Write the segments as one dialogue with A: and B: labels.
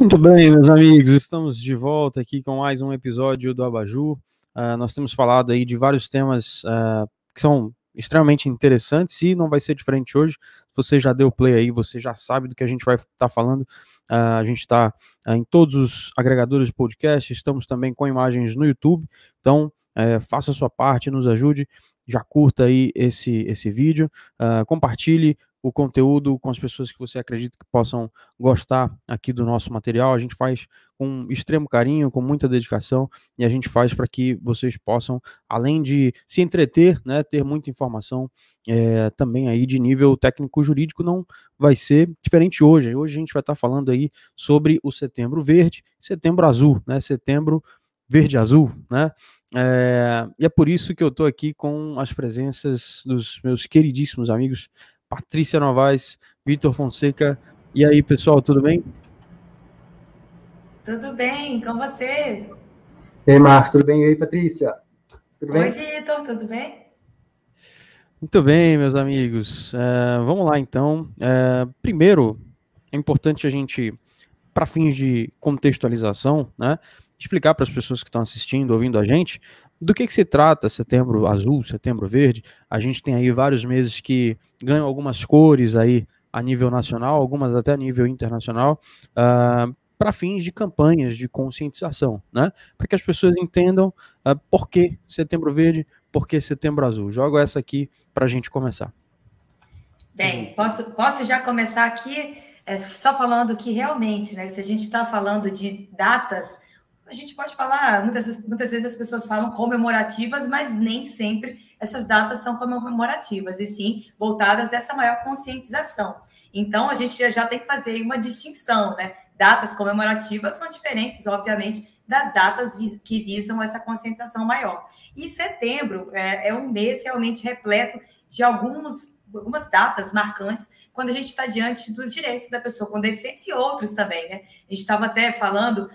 A: Muito bem, meus amigos, estamos de volta aqui com mais um episódio do Abajur. Nós temos falado aí de vários temas que são extremamente interessantes e não vai ser diferente hoje. Se você já deu play aí, você já sabe do que a gente vai estar falando. A gente está em todos os agregadores de podcast, estamos também com imagens no YouTube, então faça a sua parte, nos ajude, já curta aí esse vídeo, compartilhe o conteúdo com as pessoas que você acredita que possam gostar aqui do nosso material. A gente faz com extremo carinho, com muita dedicação, e a gente faz para que vocês possam, além de se entreter, né, ter muita informação também aí de nível técnico-jurídico. Não vai ser diferente hoje. Hoje a gente vai estar falando aí sobre o Setembro Verde, Setembro Azul, né, Setembro Verde-Azul, né? E é por isso que eu estou aqui com as presenças dos meus queridíssimos amigos Patrícia Novaes, Vitor Fonseca. E aí, pessoal, tudo bem?
B: Tudo bem, com você?
C: E aí, Marcos, tudo bem? E aí, Patrícia? Tudo bem?
B: Oi, Vitor, tudo bem?
A: Muito bem, meus amigos. Vamos lá, então. Primeiro, é importante a gente, para fins de contextualização, né, explicar para as pessoas que estão assistindo, ouvindo a gente, do que se trata Setembro Azul, Setembro Verde. A gente tem aí vários meses que ganham algumas cores aí a nível nacional, algumas até a nível internacional, para fins de campanhas de conscientização, né? Para que as pessoas entendam por que Setembro Verde, por que Setembro Azul. Jogo essa aqui para a gente começar.
B: Bem, posso já começar aqui só falando que realmente, né, se a gente está falando de datas, a gente pode falar, muitas vezes as pessoas falam comemorativas, mas nem sempre essas datas são comemorativas, e sim voltadas a essa maior conscientização. Então, a gente já tem que fazer uma distinção, né? Datas comemorativas são diferentes, obviamente, das datas que visam essa conscientização maior. E setembro é um mês realmente repleto de algumas datas marcantes quando a gente está diante dos direitos da pessoa com deficiência e outros também, né? A gente estava até falando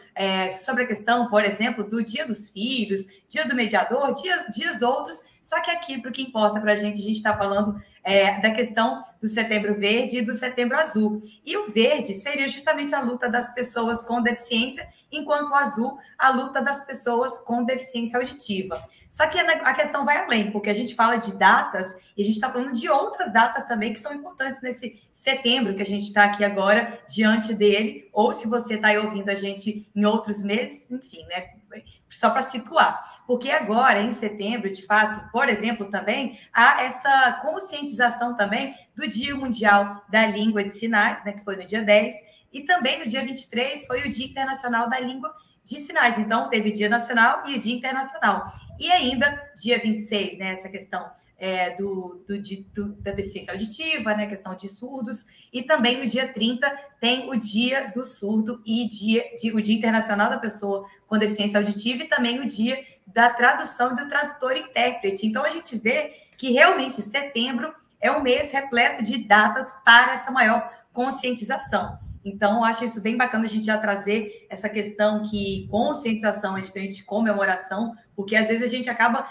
B: sobre a questão, por exemplo, do Dia dos Filhos, Dia do Mediador, dias outros, só que aqui, para o que importa para a gente está falando da questão do Setembro Verde e do Setembro Azul. E o verde seria justamente a luta das pessoas com deficiência, enquanto o azul, a luta das pessoas com deficiência auditiva. Só que a questão vai além, porque a gente fala de datas e a gente está falando de outras datas também que são importantes nesse setembro que a gente está aqui agora diante dele, ou se você está aí ouvindo a gente em outros meses, enfim, né? Só para situar. Porque agora, em setembro, de fato, por exemplo, também há essa conscientização também do Dia Mundial da Língua de Sinais, né, que foi no dia 10, e também no dia 23 foi o Dia Internacional da Língua de Sinais. Então, teve Dia Nacional e o Dia Internacional. E ainda, dia 26, né, essa questão da deficiência auditiva, né, questão de surdos, e também no dia 30 tem o Dia do Surdo e o Dia Internacional da Pessoa com Deficiência Auditiva e também o Dia da Tradução e do Tradutor Intérprete. Então, a gente vê que realmente setembro é um mês repleto de datas para essa maior conscientização. Então, eu acho isso bem bacana a gente já trazer essa questão que conscientização é diferente de comemoração, porque às vezes a gente acaba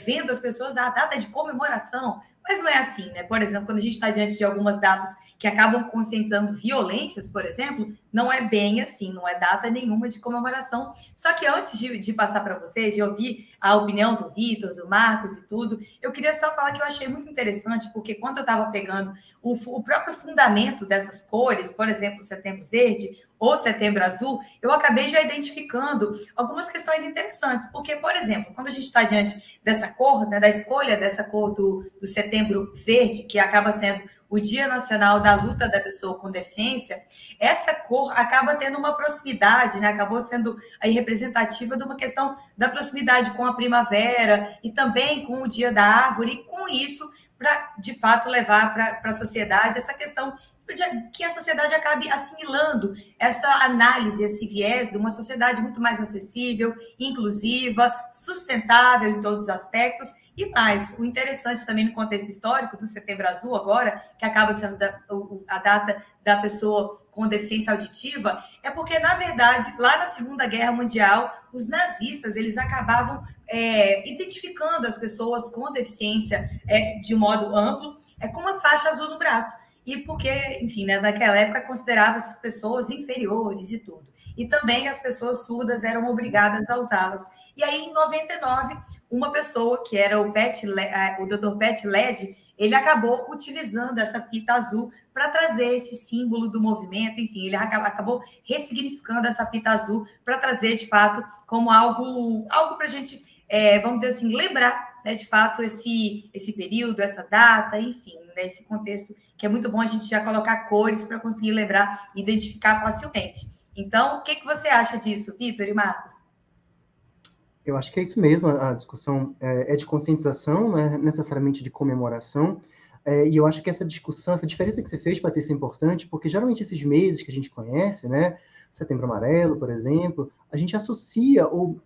B: vendo as pessoas a data de comemoração, mas não é assim, né? Por exemplo, quando a gente está diante de algumas datas que acabam conscientizando violências, por exemplo, não é bem assim, não é data nenhuma de comemoração. Só que antes de passar para vocês, de ouvir a opinião do Vitor, do Marcos e tudo, eu queria só falar que eu achei muito interessante, porque quando eu estava pegando o próprio fundamento dessas cores, por exemplo, Setembro Verde ou Setembro Azul, eu acabei já identificando algumas questões interessantes, porque, por exemplo, quando a gente está diante dessa cor, né, da escolha dessa cor do Setembro Verde, que acaba sendo o Dia Nacional da Luta da Pessoa com Deficiência, essa cor acaba tendo uma proximidade, né? Acabou sendo aí representativa de uma questão da proximidade com a primavera e também com o Dia da Árvore, e com isso, para, de fato, levar para a sociedade essa questão que a sociedade acabe assimilando essa análise, esse viés de uma sociedade muito mais acessível, inclusiva, sustentável em todos os aspectos. E mais, o interessante também no contexto histórico do Setembro Azul agora, que acaba sendo a data da pessoa com deficiência auditiva, é porque, na verdade, lá na Segunda Guerra Mundial, os nazistas eles acabavam identificando as pessoas com deficiência de modo amplo com uma faixa azul no braço. e porque, enfim, né, naquela época considerava essas pessoas inferiores e tudo. E também as pessoas surdas eram obrigadas a usá-las. E aí, em 99, uma pessoa, que era o Dr. Pat Led, ele acabou utilizando essa fita azul para trazer esse símbolo do movimento, enfim, ele acabou ressignificando essa fita azul para trazer, de fato, como algo para a gente, vamos dizer assim, lembrar, né, de fato, esse período, essa data, enfim, né, esse contexto, que é muito bom a gente já colocar cores para conseguir lembrar e identificar facilmente. Então, o que você acha disso, Vitor e Marcos?
C: Eu acho que é isso mesmo, a discussão é de conscientização, não é necessariamente de comemoração, e eu acho que essa discussão, essa diferença que você fez, Patrícia, é importante, porque geralmente esses meses que a gente conhece, né, Setembro Amarelo, por exemplo, a gente associa, ou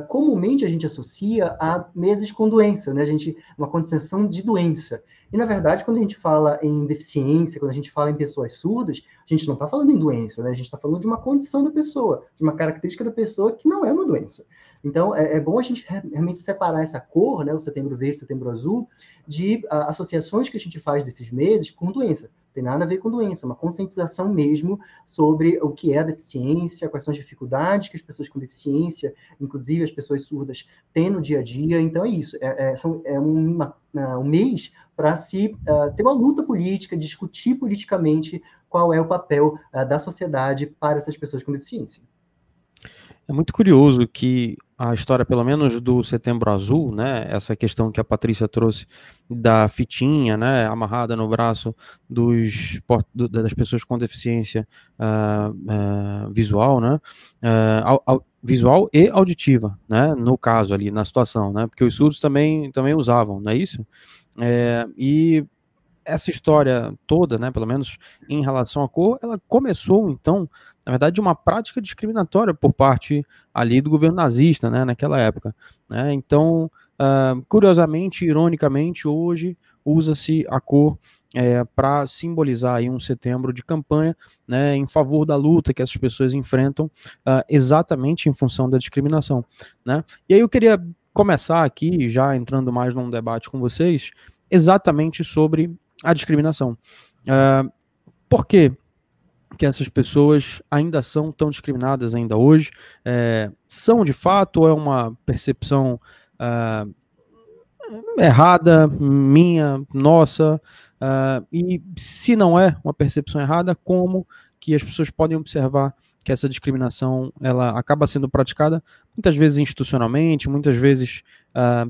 C: comumente a gente associa a meses com doença, né, uma condição de doença. E, na verdade, quando a gente fala em deficiência, quando a gente fala em pessoas surdas, a gente não está falando em doença, né, a gente está falando de uma condição da pessoa, de uma característica da pessoa que não é uma doença. Então, é bom a gente realmente separar essa cor, né, o Setembro Verde, Setembro Azul, de associações que a gente faz desses meses com doença. Não tem nada a ver com doença, uma conscientização mesmo sobre o que é a deficiência, quais são as dificuldades que as pessoas com deficiência, inclusive as pessoas surdas, têm no dia a dia. Então, é isso. Um mês para se ter uma luta política, discutir politicamente qual é o papel da sociedade para essas pessoas com deficiência.
A: É muito curioso que a história, pelo menos do Setembro Azul, né, essa questão que a Patrícia trouxe da fitinha, né, amarrada no braço das pessoas com deficiência visual, né, visual e auditiva, né, no caso ali, na situação, né, porque os surdos também usavam, não é isso? E essa história toda, né, pelo menos em relação à cor, ela começou, então, na verdade, de uma prática discriminatória por parte ali do governo nazista, né, naquela época, né? Então, curiosamente, ironicamente, hoje usa-se a cor para simbolizar aí um setembro de campanha, né, em favor da luta que essas pessoas enfrentam, exatamente em função da discriminação, né? E aí eu queria começar aqui, já entrando mais num debate com vocês, exatamente sobre a discriminação. Por quê que essas pessoas ainda são tão discriminadas ainda hoje? São de fato ou é uma percepção errada, minha, nossa? E se não é uma percepção errada, como que as pessoas podem observar que essa discriminação ela acaba sendo praticada muitas vezes institucionalmente, muitas vezes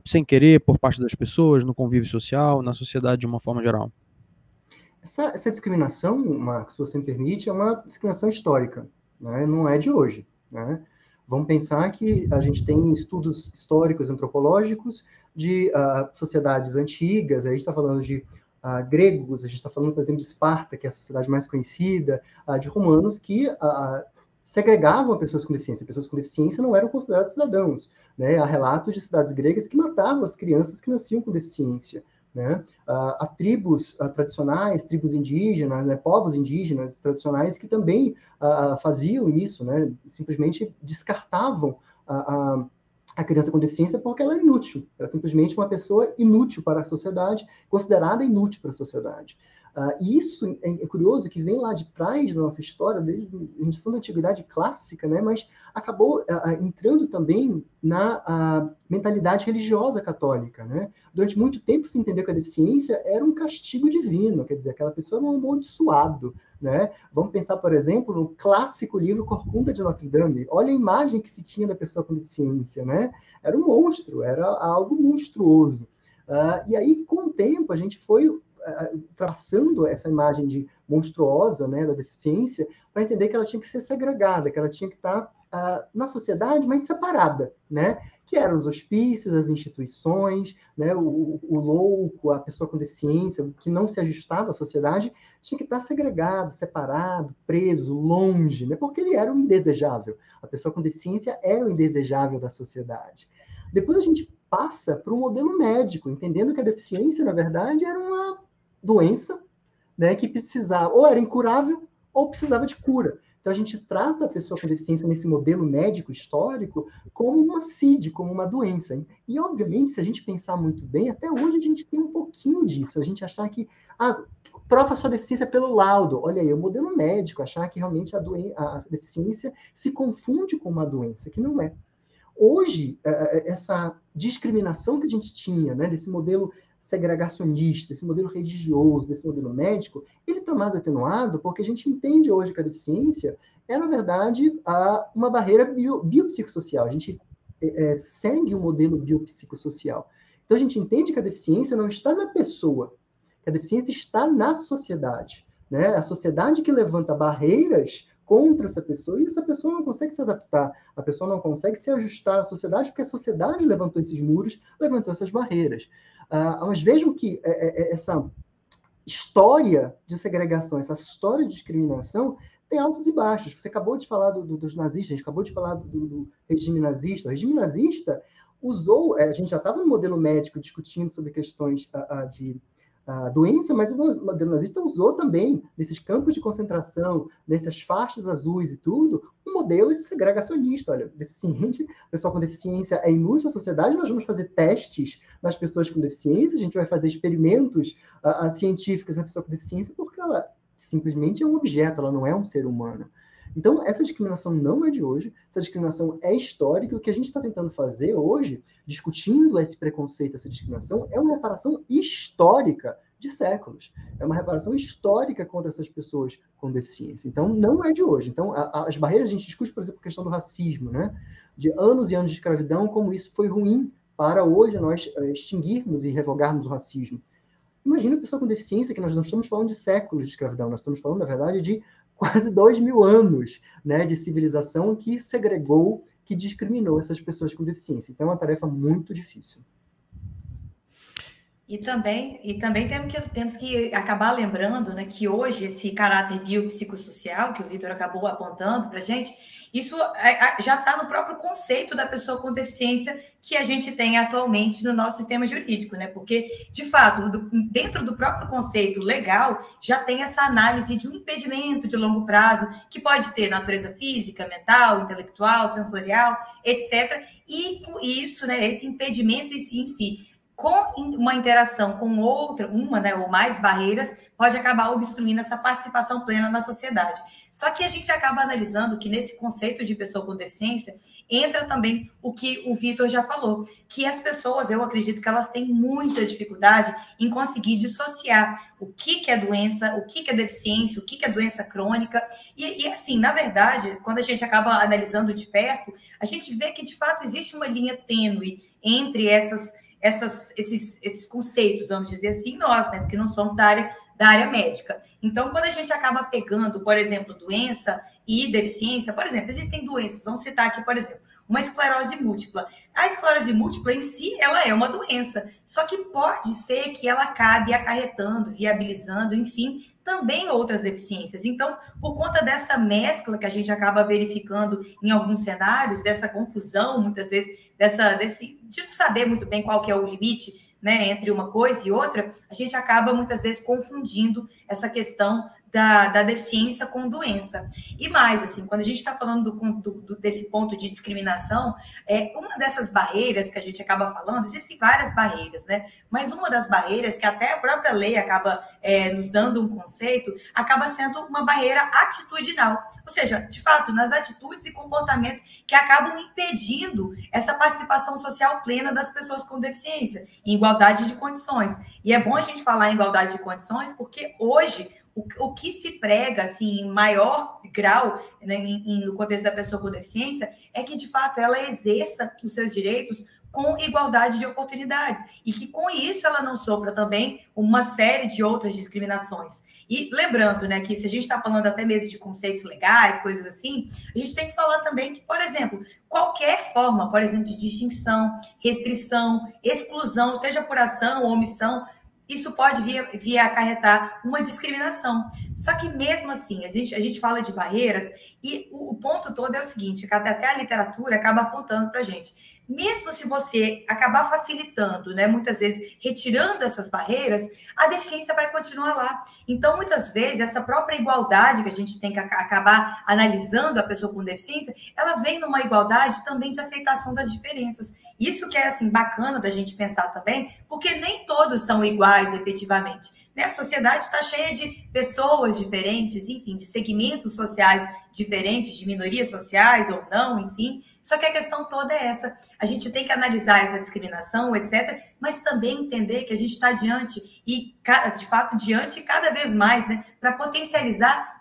A: sem querer por parte das pessoas, no convívio social, na sociedade de uma forma geral?
C: Essa discriminação, Marcos, se você me permite, é uma discriminação histórica, né? Não é de hoje, né? Vamos pensar que a gente tem estudos históricos, antropológicos, de sociedades antigas, a gente está falando de gregos, a gente está falando, por exemplo, de Esparta, que é a sociedade mais conhecida, de romanos, que segregavam pessoas com deficiência. Pessoas com deficiência não eram consideradas cidadãos, né? Há relatos de cidades gregas que matavam as crianças que nasciam com deficiência, né? Há tribos tradicionais, tribos indígenas, né? Povos indígenas tradicionais que também faziam isso, né? Simplesmente descartavam a criança com deficiência porque ela era inútil, era simplesmente uma pessoa inútil para a sociedade, considerada inútil para a sociedade. E isso é curioso, que vem lá de trás da nossa história, desde a gente falando da antiguidade clássica, né, mas acabou entrando também na mentalidade religiosa católica, né? Durante muito tempo se entendeu que a deficiência era um castigo divino, quer dizer, aquela pessoa era um amaldiçoado, né? Vamos pensar, por exemplo, no clássico livro Corcunda de Notre Dame. Olha a imagem que se tinha da pessoa com deficiência, né? Era um monstro, era algo monstruoso. E aí, com o tempo, a gente foi traçando essa imagem de monstruosa, né, da deficiência, para entender que ela tinha que ser segregada, que ela tinha que estar na sociedade, mas separada, né? Que eram os hospícios, as instituições, né? O louco, a pessoa com deficiência, que não se ajustava à sociedade, tinha que estar segregado, separado, preso, longe, né? Porque ele era o indesejável. A pessoa com deficiência era o indesejável da sociedade. Depois a gente passa para um modelo médico, entendendo que a deficiência, na verdade, era uma doença, né, que precisava, ou era incurável, ou precisava de cura. Então, a gente trata a pessoa com deficiência nesse modelo médico histórico como uma CID, como uma doença. E, obviamente, se a gente pensar muito bem, até hoje a gente tem um pouquinho disso. A gente achar que prova sua deficiência pelo laudo. Olha aí, o modelo médico, achar que realmente a deficiência se confunde com uma doença, que não é. Hoje, essa discriminação que a gente tinha, né, desse modelo segregacionista, desse modelo religioso, desse modelo médico, ele está mais atenuado porque a gente entende hoje que a deficiência é, na verdade, uma barreira biopsicossocial. A gente segue um modelo biopsicossocial. Então, a gente entende que a deficiência não está na pessoa, que a deficiência está na sociedade, né? A sociedade que levanta barreiras contra essa pessoa, e essa pessoa não consegue se adaptar, a pessoa não consegue se ajustar à sociedade, porque a sociedade levantou esses muros, levantou essas barreiras. Mas vejam que essa história de segregação, essa história de discriminação, tem altos e baixos. Você acabou de falar dos nazistas, a gente acabou de falar do regime nazista. O regime nazista usou, a gente já estava no modelo médico discutindo sobre questões de doença, mas o modelo nazista usou também, nesses campos de concentração, nessas faixas azuis e tudo, um modelo de segregacionista. Olha, deficiente, pessoal com deficiência é inútil à sociedade, nós vamos fazer testes nas pessoas com deficiência, a gente vai fazer experimentos científicos na pessoa com deficiência, porque ela simplesmente é um objeto, ela não é um ser humano. Então, essa discriminação não é de hoje, essa discriminação é histórica. O que a gente está tentando fazer hoje, discutindo esse preconceito, essa discriminação, é uma reparação histórica de séculos. É uma reparação histórica contra essas pessoas com deficiência. Então, não é de hoje. Então, as barreiras, a gente discute, por exemplo, a questão do racismo, né? De anos e anos de escravidão, como isso foi ruim para hoje nós extinguirmos e revogarmos o racismo. Imagina a pessoa com deficiência, que nós não estamos falando de séculos de escravidão, nós estamos falando, na verdade, de quase 2.000 anos, né, de civilização que segregou, que discriminou essas pessoas com deficiência. Então, é uma tarefa muito difícil.
B: E também temos que acabar lembrando, né, que hoje esse caráter biopsicossocial que o Vitor acabou apontando para a gente, isso já está no próprio conceito da pessoa com deficiência que a gente tem atualmente no nosso sistema jurídico, né? Porque, de fato, dentro do próprio conceito legal, já tem essa análise de um impedimento de longo prazo, que pode ter natureza física, mental, intelectual, sensorial, etc. E com isso, né, esse impedimento em si, com uma interação com outra, né, ou mais barreiras, pode acabar obstruindo essa participação plena na sociedade. Só que a gente acaba analisando que nesse conceito de pessoa com deficiência entra também o que o Vitor já falou, que as pessoas, eu acredito que elas têm muita dificuldade em conseguir dissociar o que é doença, o que é deficiência, o que é doença crônica. E assim, na verdade, quando a gente acaba analisando de perto, a gente vê que de fato existe uma linha tênue entre esses conceitos, vamos dizer assim, nós, né? Porque não somos da área médica. Então, quando a gente acaba pegando, por exemplo, doença e deficiência, por exemplo, existem doenças, vamos citar aqui, por exemplo, uma esclerose múltipla. A esclerose múltipla em si, ela é uma doença, só que pode ser que ela acabe acarretando, viabilizando, enfim, também outras deficiências. Então, por conta dessa mescla que a gente acaba verificando em alguns cenários, dessa confusão, muitas vezes, de não saber muito bem qual que é o limite, né, entre uma coisa e outra, a gente acaba muitas vezes confundindo essa questão da deficiência com doença. E mais, assim, quando a gente está falando desse ponto de discriminação, uma dessas barreiras que a gente acaba falando, existem várias barreiras, né? Mas uma das barreiras, que até a própria lei acaba nos dando um conceito, acaba sendo uma barreira atitudinal. Ou seja, de fato, nas atitudes e comportamentos que acabam impedindo essa participação social plena das pessoas com deficiência, em igualdade de condições. E é bom a gente falar em igualdade de condições, porque hoje o que se prega, assim, em maior grau, né, no contexto da pessoa com deficiência, é que, de fato, ela exerça os seus direitos com igualdade de oportunidades e que, com isso, ela não sofra também uma série de outras discriminações. E lembrando, né, que se a gente está falando até mesmo de conceitos legais, coisas assim, a gente tem que falar também que, por exemplo, qualquer forma, por exemplo, de distinção, restrição, exclusão, seja por ação ou omissão, isso pode vir a acarretar uma discriminação. Só que mesmo assim, a gente fala de barreiras e o ponto todo é o seguinte, que até a literatura acaba apontando para a gente. Mesmo se você acabar facilitando, né, muitas vezes retirando essas barreiras, a deficiência vai continuar lá. Então, muitas vezes, essa própria igualdade que a gente tem que acabar analisando a pessoa com deficiência, ela vem numa igualdade também de aceitação das diferenças. Isso que é, assim, bacana da gente pensar também, porque nem todos são iguais, efetivamente. né? A sociedade está cheia de pessoas diferentes, enfim, de segmentos sociais diferentes, de minorias sociais ou não, enfim. Só que a questão toda é essa. A gente tem que analisar essa discriminação, etc., mas também entender que a gente está diante, e de fato diante cada vez mais, né? Para potencializar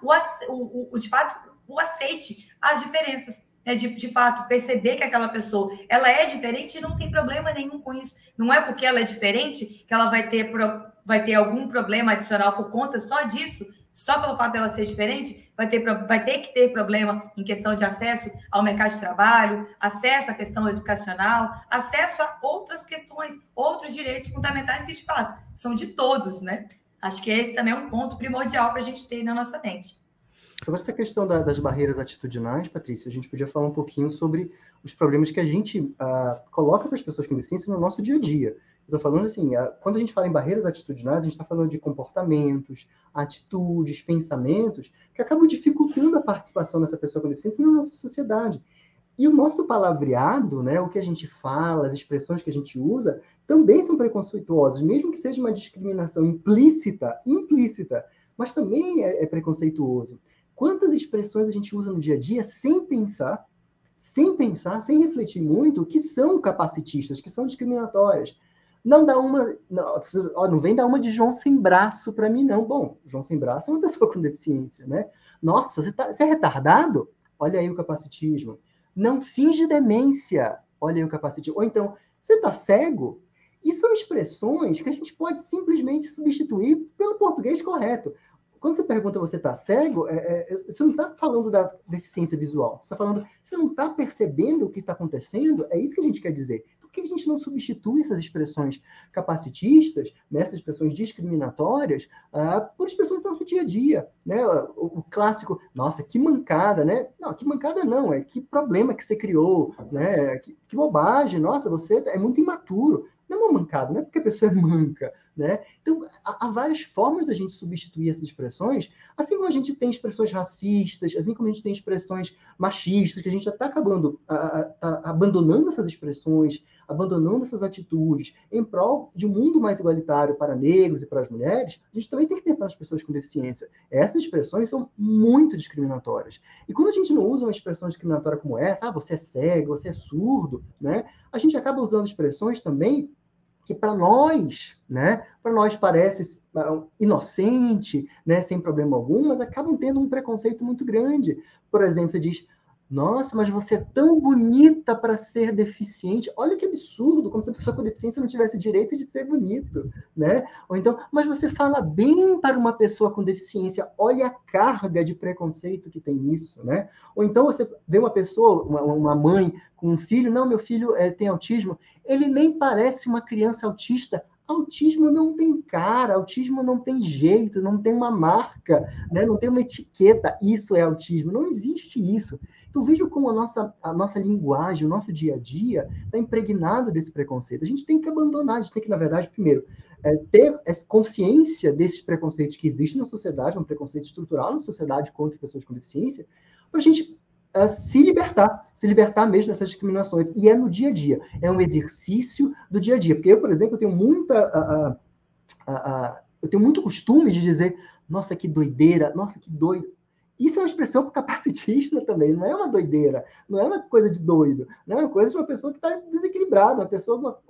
B: de fato, o aceite às diferenças. De fato, perceber que aquela pessoa ela é diferente e não tem problema nenhum com isso. Não é porque ela é diferente que ela vai ter algum problema adicional por conta só disso, só pelo fato dela ser diferente, vai ter que ter problema em questão de acesso ao mercado de trabalho, acesso à questão educacional, acesso a outras questões, outros direitos fundamentais que, de fato, são de todos, né? Acho que esse também é um ponto primordial para a gente ter na nossa mente.
C: Sobre essa questão das barreiras atitudinais, Patrícia, a gente podia falar um pouquinho sobre os problemas que a gente coloca para as pessoas com deficiência no nosso dia a dia. Eu estou falando assim, quando a gente fala em barreiras atitudinais, a gente está falando de comportamentos, atitudes, pensamentos, que acabam dificultando a participação dessa pessoa com deficiência na nossa sociedade. E o nosso palavreado, né, o que a gente fala, as expressões que a gente usa, também são preconceituosos, mesmo que seja uma discriminação implícita, mas também é preconceituoso. Quantas expressões a gente usa no dia a dia sem pensar, sem refletir muito, que são capacitistas, que são discriminatórias. Não vem dar uma de João sem braço para mim, não. Bom, João sem braço é uma pessoa com deficiência, né? Nossa, você é retardado? Olha aí o capacitismo. Não finge demência. Olha aí o capacitismo. Ou então, você está cego? E são expressões que a gente pode simplesmente substituir pelo português correto. Quando você pergunta você está cego, você não está falando da deficiência visual. Você não está percebendo o que está acontecendo? É isso que a gente quer dizer. Então, por que a gente não substitui essas expressões capacitistas, né, essas expressões discriminatórias, por expressões do nosso dia a dia? Né? O clássico, nossa, que mancada, né? Não, que mancada não, é que problema que você criou, né? Que bobagem, nossa, você é muito imaturo. Não é uma mancada, não é porque a pessoa é manca, né? Então, há várias formas da gente substituir essas expressões, assim como a gente tem expressões racistas, assim como a gente tem expressões machistas, que a gente já está abandonando essas expressões, abandonando essas atitudes em prol de um mundo mais igualitário para negros e para as mulheres. A gente também tem que pensar nas pessoas com deficiência. Essas expressões são muito discriminatórias. E quando a gente não usa uma expressão discriminatória como essa, você é cego, você é surdo, né? A gente acaba usando expressões também que para nós parece inocente, né, sem problema algum, mas acabam tendo um preconceito muito grande. Por exemplo, você diz, nossa, mas você é tão bonita para ser deficiente. Olha que absurdo, como se a pessoa com deficiência não tivesse direito de ser bonito, né? Ou então, mas você fala bem para uma pessoa com deficiência. Olha a carga de preconceito que tem nisso, né? Ou então você vê uma pessoa, uma mãe com um filho, não, meu filho tem autismo, ele nem parece uma criança autista. Autismo não tem cara, autismo não tem jeito, não tem uma marca, né? Não tem uma etiqueta, isso é autismo, não existe isso. Então veja como a nossa linguagem, o nosso dia a dia está impregnado desse preconceito. A gente tem que abandonar, a gente tem que, na verdade, primeiro, ter consciência desses preconceitos que existem na sociedade, um preconceito estrutural na sociedade contra pessoas com deficiência, para a gente se libertar mesmo dessas discriminações. E é no dia a dia, é um exercício do dia a dia. Porque eu, por exemplo, tenho muito costume de dizer, nossa, que doideira, nossa, que doido. Isso é uma expressão capacitista também, não é uma doideira, não é uma coisa de doido, não é uma coisa de uma pessoa que está desequilibrada, uma pessoa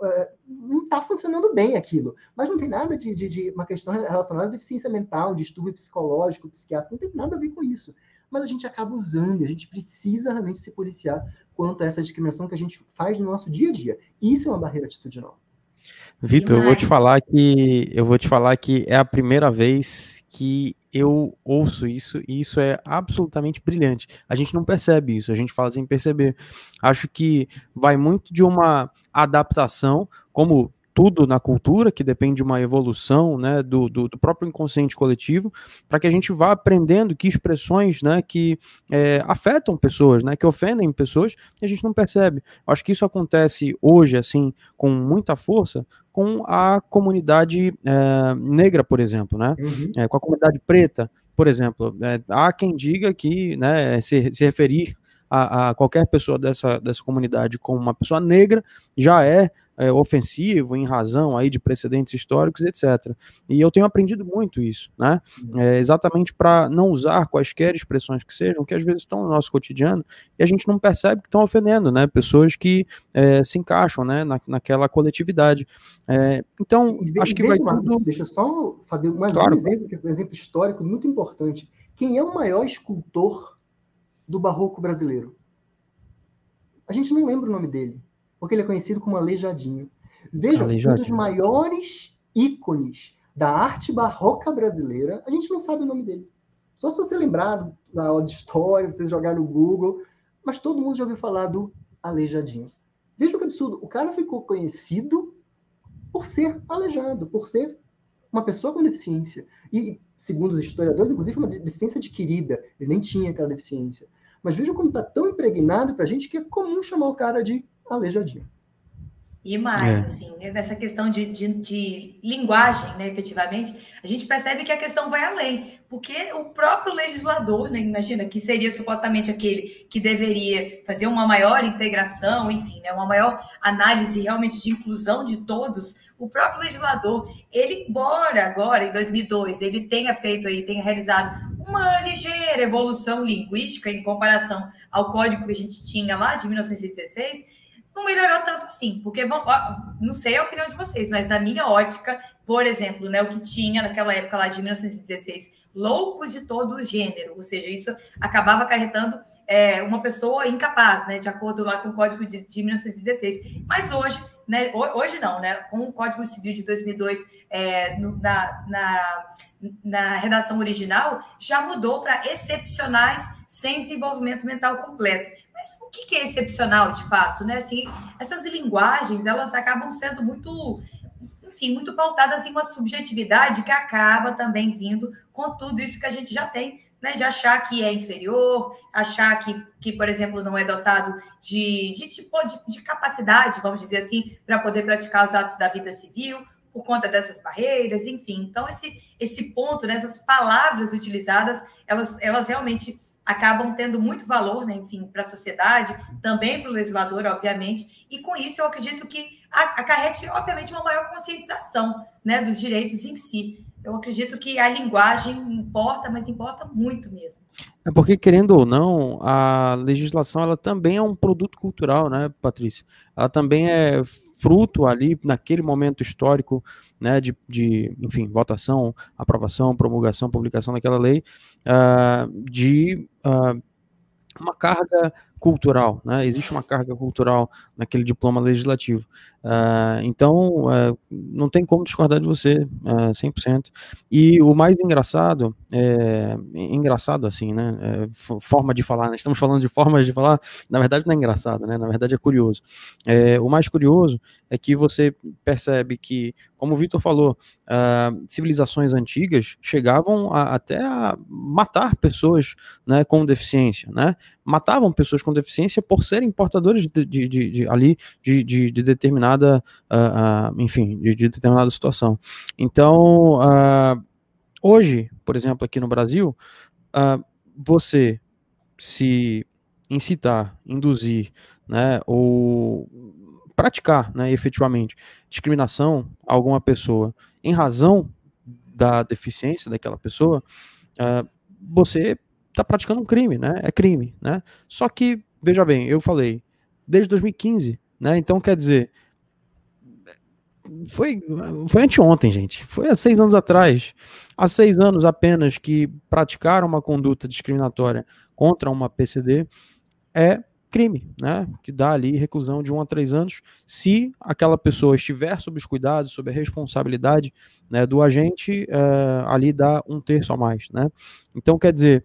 C: não está funcionando bem aquilo. Mas não tem nada de uma questão relacionada à deficiência mental, distúrbio psicológico, psiquiátrico, não tem nada a ver com isso. Mas a gente acaba usando, a gente precisa realmente se policiar quanto a essa discriminação que a gente faz no nosso dia a dia. Isso é uma barreira atitudinal.
A: Vitor, eu vou te falar que é a primeira vez que eu ouço isso, e isso é absolutamente brilhante. A gente não percebe isso, a gente fala sem perceber. Acho que vai muito de uma adaptação, como tudo na cultura, que depende de uma evolução, né, do próprio inconsciente coletivo, para que a gente vá aprendendo que expressões, né, que afetam pessoas, né, que ofendem pessoas, e a gente não percebe. Acho que isso acontece hoje, assim, com muita força, com a comunidade negra, por exemplo, né, com a comunidade preta, por exemplo. Há quem diga que, né, se referir a qualquer pessoa dessa comunidade como uma pessoa negra já é ofensivo em razão aí de precedentes históricos, etc. E eu tenho aprendido muito isso, né? Exatamente para não usar quaisquer expressões que sejam, que às vezes estão no nosso cotidiano e a gente não percebe que estão ofendendo, né? Pessoas que se encaixam, né? naquela coletividade. Então, acho que vai tudo...
C: Deixa eu só fazer mais
A: claro,
C: um exemplo, que é um exemplo histórico muito importante. Quem é o maior escultor do barroco brasileiro? A gente não lembra o nome dele, porque ele é conhecido como Aleijadinho. Veja, um dos maiores ícones da arte barroca brasileira, a gente não sabe o nome dele. Só se você lembrar da aula de história, você jogar no Google, mas todo mundo já ouviu falar do Aleijadinho. Veja que absurdo, o cara ficou conhecido por ser aleijado, por ser uma pessoa com deficiência. E, segundo os historiadores, inclusive uma deficiência adquirida, ele nem tinha aquela deficiência. Mas veja como está tão impregnado para a gente que é comum chamar o cara de Aleijadinho.
B: E mais, assim, nessa questão de linguagem, né, efetivamente, a gente percebe que a questão vai além, porque o próprio legislador, né, imagina, que seria supostamente aquele que deveria fazer uma maior integração, enfim, né, uma maior análise realmente de inclusão de todos, o próprio legislador, ele, embora agora, em 2002, ele tenha realizado uma ligeira evolução linguística em comparação ao código que a gente tinha lá de 1916, não melhorou tanto assim, porque, não sei a opinião de vocês, mas na minha ótica, por exemplo, né, o que tinha naquela época lá de 1916, loucos de todo o gênero, ou seja, isso acabava acarretando uma pessoa incapaz, né, de acordo lá com o Código de 1916. Mas hoje, né, hoje não, né, com o Código Civil de 2002, na redação original, já mudou para excepcionais sem desenvolvimento mental completo. Mas o que é excepcional, de fato, né? Assim, essas linguagens, elas acabam sendo muito, enfim, muito pautadas em uma subjetividade que acaba também vindo com tudo isso que a gente já tem, né? De achar que é inferior, achar que por exemplo, não é dotado de capacidade, vamos dizer assim, para poder praticar os atos da vida civil, por conta dessas barreiras, enfim. Então, esse ponto, né, essas palavras utilizadas, elas realmente acabam tendo muito valor, né, enfim, para a sociedade, também para o legislador, obviamente, e com isso eu acredito que acarrete, obviamente, uma maior conscientização, né, dos direitos em si. Eu acredito que a linguagem importa, mas importa muito mesmo.
A: É porque, querendo ou não, a legislação ela também é um produto cultural, né, Patrícia? Ela também é fruto ali, naquele momento histórico, né, enfim, votação, aprovação, promulgação, publicação daquela lei, de uma carga cultural, né? Existe uma carga cultural naquele diploma legislativo. Então, não tem como discordar de você, 100%. E o mais engraçado, engraçado assim, né? Forma de falar, né? Estamos falando de formas de falar, na verdade não é engraçado, né? Na verdade é curioso. O mais curioso é que você percebe que, como o Vitor falou, civilizações antigas chegavam até a matar pessoas, né, com deficiência, né? Matavam pessoas com deficiência por serem portadores de determinada, enfim, de determinada situação. Então, hoje, por exemplo, aqui no Brasil, você se incitar, induzir, né, ou praticar, né, efetivamente, discriminação a alguma pessoa em razão da deficiência daquela pessoa, você está praticando um crime, né? É crime, né? Só que, veja bem, eu falei, desde 2015, né? Então, quer dizer, foi anteontem, gente. Foi há 6 anos atrás. Há 6 anos apenas que praticaram uma conduta discriminatória contra uma PCD é crime, né? Que dá ali reclusão de 1 a 3 anos se aquela pessoa estiver sob os cuidados, sob a responsabilidade, né, do agente, ali dá 1/3 a mais, né? Então, quer dizer,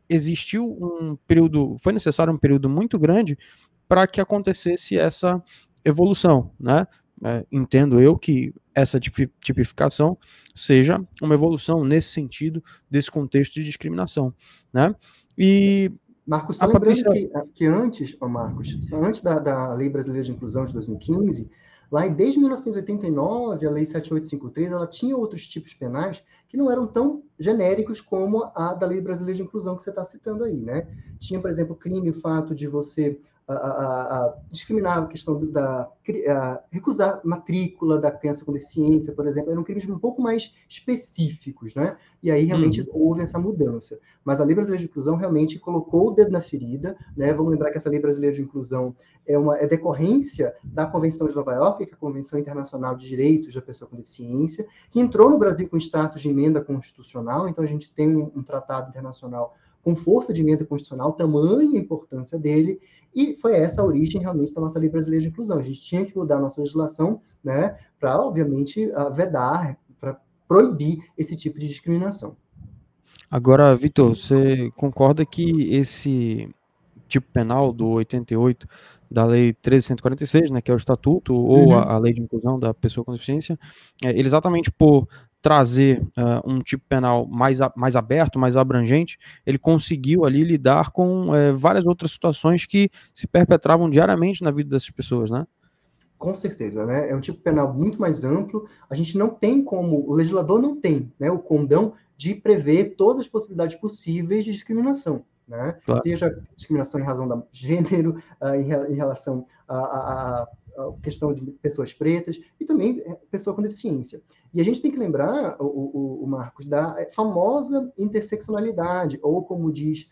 A: existiu um período, foi necessário um período muito grande para que acontecesse essa evolução, né? Entendo eu que essa tipificação seja uma evolução nesse sentido, desse contexto de discriminação, né? E
C: Marcos, só lembrando que antes, Marcos, antes da Lei Brasileira de Inclusão de 2015, Desde 1989, a Lei 7853, ela tinha outros tipos penais que não eram tão genéricos como a da Lei Brasileira de Inclusão que você está citando aí, né? Tinha, por exemplo, crime, o fato de você discriminar a questão recusar matrícula da criança com deficiência, por exemplo, eram crimes um pouco mais específicos, né? E aí realmente houve essa mudança. Mas a Lei Brasileira de Inclusão realmente colocou o dedo na ferida, né? Vamos lembrar que essa Lei Brasileira de Inclusão é decorrência da Convenção de Nova York, que é a Convenção Internacional de Direitos da Pessoa com Deficiência, que entrou no Brasil com status de emenda constitucional, então a gente tem um tratado internacional com força de emenda constitucional, tamanha a importância dele, e foi essa a origem realmente da nossa Lei Brasileira de Inclusão. A gente tinha que mudar a nossa legislação, né, para, obviamente, vedar, para proibir esse tipo de discriminação.
A: Agora, Vitor, você concorda que esse tipo penal do 88 da Lei 13.146, né, que é o Estatuto, ou a Lei de Inclusão da Pessoa com Deficiência, ele exatamente por trazer um tipo penal mais aberto, mais abrangente, ele conseguiu ali lidar com várias outras situações que se perpetravam diariamente na vida dessas pessoas, né?
C: Com certeza, né? É um tipo penal muito mais amplo. A gente não tem como, o legislador não tem, né, o condão de prever todas as possibilidades possíveis de discriminação, né? Claro. Seja discriminação em razão do gênero, em relação à questão de pessoas pretas e também pessoa com deficiência. E a gente tem que lembrar, o Marcos, da famosa interseccionalidade, ou como diz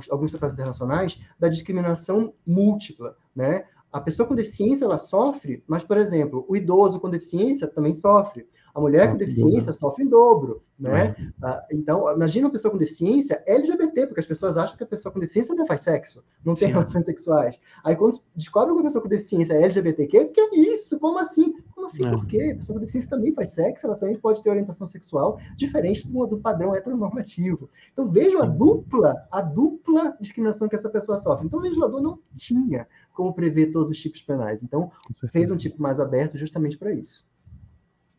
C: alguns tratados internacionais, da discriminação múltipla, né? A pessoa com deficiência, ela sofre, mas, por exemplo, o idoso com deficiência também sofre. A mulher com deficiência sofre em dobro, né? Então, imagina uma pessoa com deficiência LGBT, porque as pessoas acham que a pessoa com deficiência não faz sexo, não tem relações sexuais. Aí, quando descobre que uma pessoa com deficiência é LGBTQ, que é isso? Como assim? Como assim? Por quê? A pessoa com deficiência também faz sexo, ela também pode ter orientação sexual diferente do padrão heteronormativo. Então, vejam a dupla discriminação que essa pessoa sofre. Então, o legislador não tinha como prever todos os tipos penais. Então, fez um tipo mais aberto justamente para isso.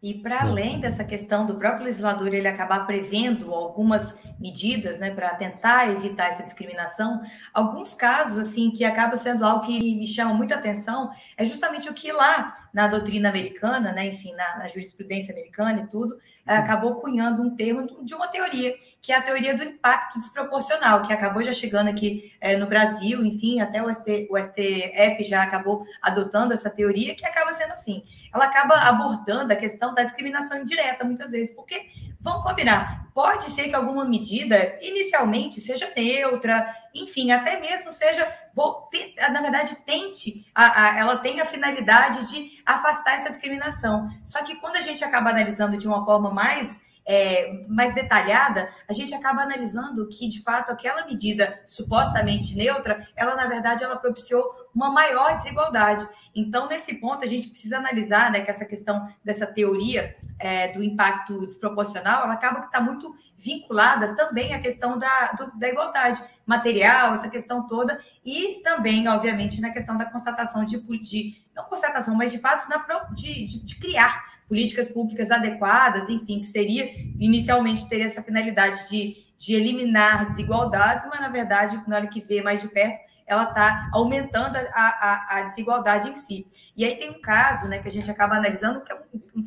B: E para além dessa questão do próprio legislador ele acabar prevendo algumas medidas, né, para tentar evitar essa discriminação, alguns casos assim que acaba sendo algo que me chama muita atenção é justamente o que lá na doutrina americana, né, enfim, na jurisprudência americana e tudo, acabou cunhando um termo de uma teoria, que é a teoria do impacto desproporcional, que acabou já chegando aqui no Brasil, enfim, até o STF já acabou adotando essa teoria, que acaba sendo assim, ela acaba abordando a questão da discriminação indireta, muitas vezes, porque, vamos combinar, pode ser que alguma medida, inicialmente, seja neutra, enfim, até mesmo seja, na verdade, ela tem a finalidade de afastar essa discriminação. Só que quando a gente acaba analisando de uma forma mais detalhada, a gente acaba analisando que, de fato, aquela medida supostamente neutra, ela, na verdade, ela propiciou uma maior desigualdade. Então, nesse ponto, a gente precisa analisar, né, que essa questão dessa teoria do impacto desproporcional, ela acaba que está muito vinculada também à questão da igualdade material, essa questão toda, e também, obviamente, na questão da constatação não constatação, mas, de fato, de criar políticas públicas adequadas, enfim, que inicialmente teria essa finalidade de eliminar desigualdades, mas, na verdade, na hora que vê mais de perto, ela está aumentando a desigualdade em si. E aí tem um caso, né, que a gente acaba analisando, que é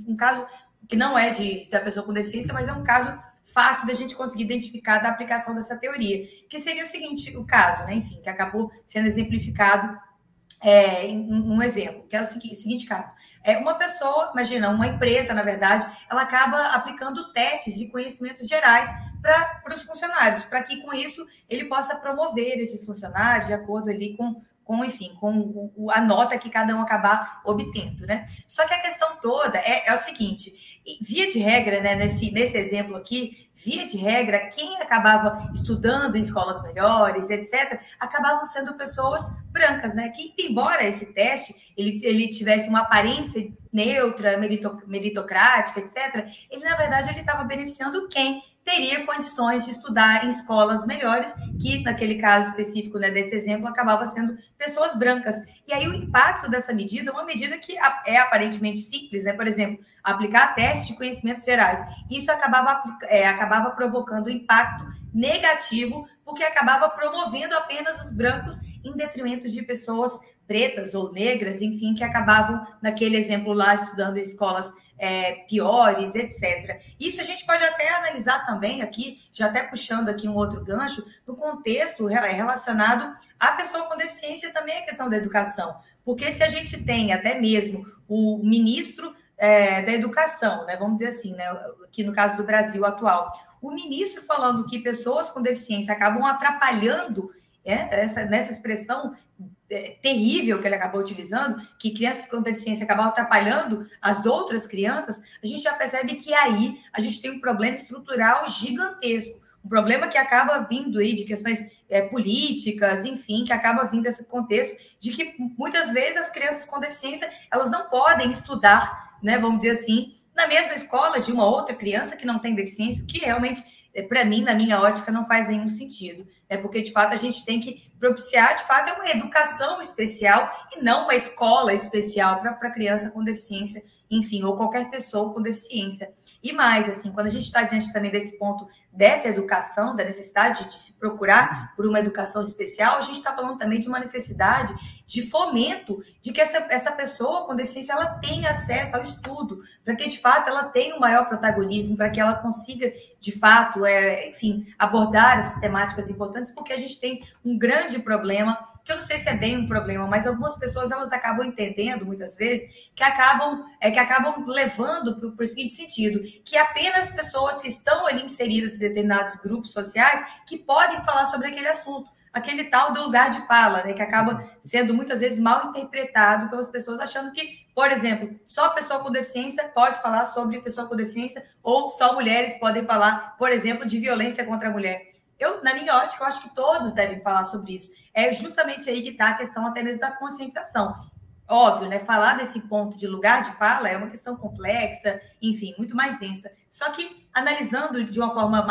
B: um caso que não é da pessoa com deficiência, mas é um caso fácil da gente conseguir identificar da aplicação dessa teoria, que seria o seguinte, o caso, né, enfim, que acabou sendo exemplificado um exemplo, que é o seguinte caso. Uma pessoa, imagina, uma empresa, na verdade, ela acaba aplicando testes de conhecimentos gerais para os funcionários, para que, com isso, ele possa promover esses funcionários de acordo ali com a nota que cada um acabar obtendo, né? Só que a questão toda é o seguinte, via de regra, né, nesse exemplo aqui, via de regra, quem acabava estudando em escolas melhores, etc., acabavam sendo pessoas brancas, né? Que, embora esse teste ele tivesse uma aparência neutra, meritocrática, etc., ele, na verdade, ele estava beneficiando quem? teria condições de estudar em escolas melhores, que naquele caso específico, né, desse exemplo, acabava sendo pessoas brancas. E aí o impacto dessa medida é uma medida que é aparentemente simples, né? Por exemplo, aplicar testes de conhecimentos gerais. Isso acabava provocando um impacto negativo, porque acabava promovendo apenas os brancos em detrimento de pessoas pretas ou negras, enfim, que acabavam, naquele exemplo lá, estudando em escolas piores, etc. Isso a gente pode até analisar também aqui, já até puxando aqui um outro gancho, no contexto relacionado à pessoa com deficiência, também a questão da educação. Porque se a gente tem até mesmo o ministro da educação, né, vamos dizer assim, né, aqui no caso do Brasil atual, o ministro falando que pessoas com deficiência acabam atrapalhando, nessa expressão terrível que ele acabou utilizando, que crianças com deficiência acabam atrapalhando as outras crianças, a gente já percebe que aí a gente tem um problema estrutural gigantesco, um problema que acaba vindo aí de questões políticas, enfim, que acaba vindo desse contexto de que muitas vezes as crianças com deficiência, elas não podem estudar, né, vamos dizer assim, na mesma escola de uma outra criança que não tem deficiência, o que realmente, para mim, na minha ótica, não faz nenhum sentido. Porque, de fato, a gente tem que propiciar, de fato, uma educação especial e não uma escola especial para criança com deficiência, enfim, ou qualquer pessoa com deficiência. E mais, assim, quando a gente está diante também desse ponto dessa educação, da necessidade de se procurar por uma educação especial, a gente está falando também de uma necessidade de fomento de que essa pessoa com deficiência ela tenha acesso ao estudo, para que, de fato, ela tenha um maior protagonismo, para que ela consiga, de fato, enfim, abordar essas temáticas importantes, porque a gente tem um grande problema, que eu não sei se é bem um problema, mas algumas pessoas elas acabam entendendo, muitas vezes, que acabam levando para o seguinte sentido, que apenas pessoas que estão ali inseridas em determinados grupos sociais que podem falar sobre aquele assunto, aquele tal do lugar de fala, né, que acaba sendo muitas vezes mal interpretado pelas pessoas, achando que, por exemplo, só pessoa com deficiência pode falar sobre pessoa com deficiência, ou só mulheres podem falar, por exemplo, de violência contra a mulher. Na minha ótica, eu acho que todos devem falar sobre isso. É justamente aí que está a questão até mesmo da conscientização. Óbvio, né? Falar desse ponto de lugar de fala é uma questão complexa, enfim, muito mais densa. Só que, analisando de uma forma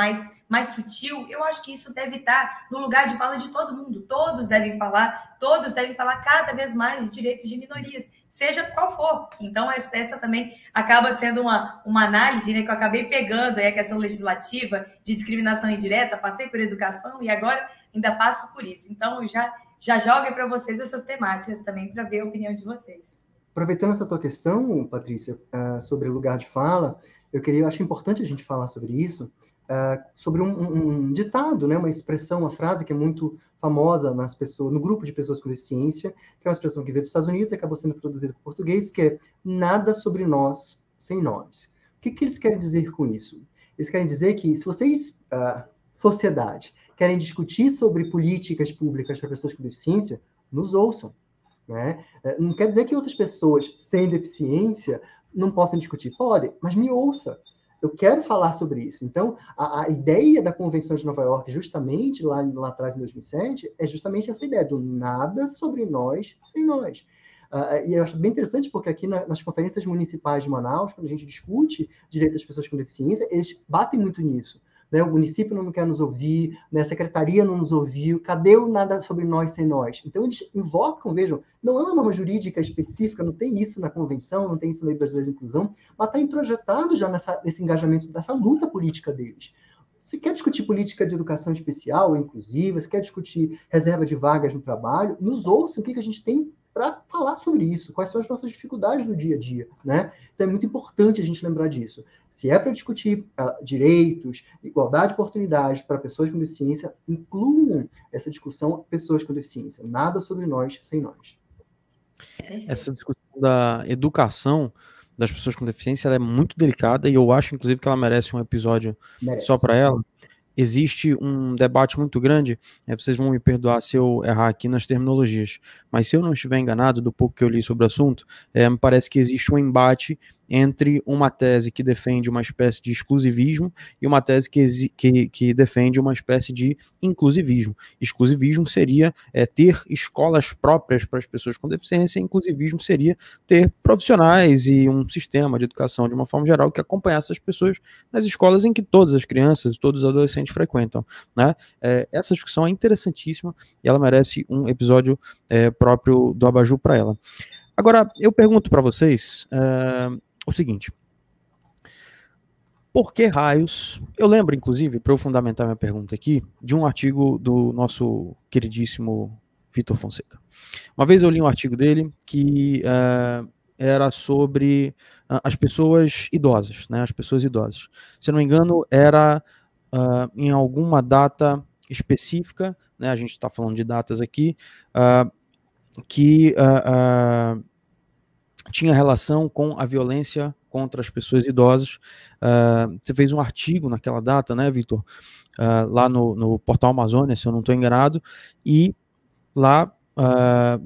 B: mais sutil, eu acho que isso deve estar no lugar de fala de todo mundo. Todos devem falar cada vez mais de direitos de minorias, seja qual for. Então, essa também acaba sendo uma análise, né, que eu acabei pegando aí a questão legislativa de discriminação indireta, passei por educação e agora ainda passo por isso. Então, já joguem para vocês essas temáticas também, para ver a opinião de vocês.
C: Aproveitando essa tua questão, Patrícia, sobre o lugar de fala, eu acho importante a gente falar sobre isso, sobre um ditado, né, uma expressão, uma frase que é muito famosa nas pessoas, no grupo de pessoas com deficiência, que é uma expressão que veio dos Estados Unidos e acabou sendo traduzida para o português, que é nada sobre nós sem nós. O que eles querem dizer com isso? Eles querem dizer que se vocês, sociedade, querem discutir sobre políticas públicas para pessoas com deficiência, nos ouçam. Né? Não quer dizer que outras pessoas sem deficiência não possam discutir. Pode, mas me ouça. Eu quero falar sobre isso. Então, a ideia da Convenção de Nova York, justamente lá atrás, em 2007, é justamente essa ideia do nada sobre nós sem nós. E eu acho bem interessante porque aqui nas conferências municipais de Manaus, quando a gente discute direitos das pessoas com deficiência, eles batem muito nisso. Né? O município não quer nos ouvir, né? A secretaria não nos ouviu, cadê o nada sobre nós sem nós? Então, eles invocam, vejam, não é uma norma jurídica específica, não tem isso na convenção, não tem isso na Lei Brasileira de Inclusão, mas está introjetado já nesse engajamento, dessa luta política deles. Se quer discutir política de educação especial, inclusiva, se quer discutir reserva de vagas no trabalho, nos ouçam o que a gente tem para falar sobre isso, quais são as nossas dificuldades no dia a dia, né? Então é muito importante a gente lembrar disso. Se é para discutir direitos, igualdade de oportunidades para pessoas com deficiência, incluam essa discussão pessoas com deficiência. Nada sobre nós sem nós.
A: Essa discussão da educação das pessoas com deficiência ela é muito delicada e eu acho, inclusive, que ela merece um episódio só para ela. Existe um debate muito grande, vocês vão me perdoar se eu errar aqui nas terminologias, mas se eu não estiver enganado do pouco que eu li sobre o assunto, me parece que existe um embate entre uma tese que defende uma espécie de exclusivismo e uma tese que defende uma espécie de inclusivismo. Exclusivismo seria ter escolas próprias para as pessoas com deficiência, inclusivismo seria ter profissionais e um sistema de educação, de uma forma geral, que acompanhasse as pessoas nas escolas em que todas as crianças, todos os adolescentes frequentam, né? Essa discussão é interessantíssima e ela merece um episódio próprio do Abajur para ela. Agora, eu pergunto para vocês o seguinte: por que raios? Eu lembro, inclusive, para eu fundamentar minha pergunta aqui, de um artigo do nosso queridíssimo Vitor Fonseca. Uma vez eu li um artigo dele que era sobre as pessoas idosas, né? As pessoas idosas. Se eu não me engano, era em alguma data específica, né? A gente está falando de datas aqui, que tinha relação com a violência contra as pessoas idosas. Você fez um artigo naquela data, né, Vitor? Lá no Portal Amazônia, se eu não estou enganado, e lá